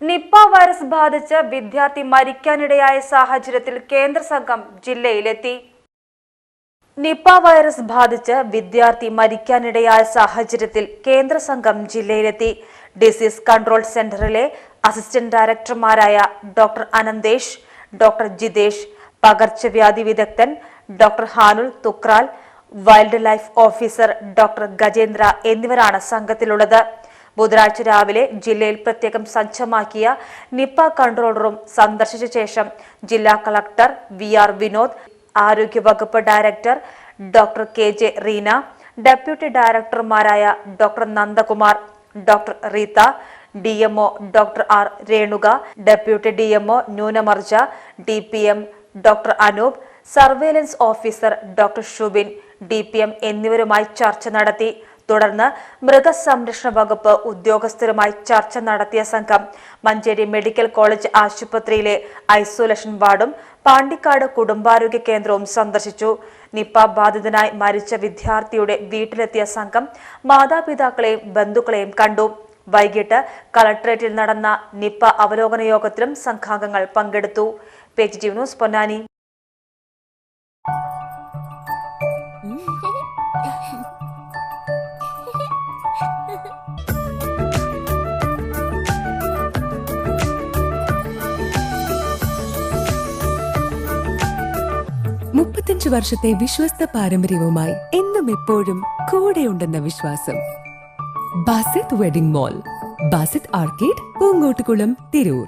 Nipah virus ബാധിച്ച് വിദ്യാർത്ഥി മരിക്കാനിടയായ സാഹചര്യത്തിൽ കേന്ദ്ര സംഘം ജില്ലയിലെത്തി. നിപ്പ വൈറസ് ബാധിച്ച് വിദ്യാർത്ഥി മരിക്കാനിടയായ സാഹചര്യത്തിൽ കേന്ദ്ര സംഘം ജില്ലയിലെത്തി. ഡിസീസ് കൺട്രോൾ സെന്ററിലെ അസിസ്റ്റന്റ് ഡയറക്ടർമാരായ ഡോക്ടർ അനന്തേഷ്, ഡോക്ടർ ജിതേഷ്, പകർച്ചവ്യാധി വിദഗ്ധൻ doctor Hanul Tukral, wild life officer doctor Gajendra എന്നിവരാണ് സംഘത്തിലുള്ളത്. ബുധനാഴ്ച രാവിലെ ജില്ലയിൽ പ്രത്യേകം സജ്ജമാക്കിയ നിപ്പ കൺട്രോൾ റൂം സന്ദർശിച്ച ശേഷം ജില്ലാ കളക്ടർ VR വിനോദ്, ആരോഗ്യവകുപ്പ് director doctor KJ Reena, deputy ഡയറക്ടർമാരായ doctor Nandakumar, doctor Reetha, DMO doctor R Renuka, deputy DMO ന്യൂനമർജ, DPM doctor Anoop, surveillance officer doctor Shubin, DPM എന്നിവരുമായി ചർച്ച നടത്തി. തുടർന്ന് മൃഗസംരക്ഷണ വകുപ്പ് ഉദ്യോഗസ്ഥരുമായി ചർച്ച നടത്തിയ സംഘം മഞ്ചേരി മെഡിക്കൽ കോളേജ് ആശുപത്രിയിലെ ഐസൊലേഷൻ വാർഡും പാണ്ടിക്കാട് കുടുംബാരോഗ്യ കേന്ദ്രവും സന്ദർശിച്ചു. നിപ്പ ബാധിതനായി മരിച്ച വിദ്യാർത്ഥിയുടെ വീട്ടിലെത്തിയ സംഘം മാതാപിതാക്കളെയും ബന്ധുക്കളെയും കണ്ടു. വൈകിട്ട് കളക്ടറേറ്റിൽ നടന്ന നിപ്പ അവലോകന യോഗത്തിലും സംഘാംഗങ്ങൾ പങ്കെടുത്തു. PGTV news Ponnani. മുപ്പത്തഞ്ച് വർഷത്തെ വിശ്വസ്ത പാരമ്പര്യവുമായി എന്നും എപ്പോഴും കൂടെയുണ്ടെന്ന വിശ്വാസം. Basith wedding mall, Basith arcade, Poonkottukulam, Tirur.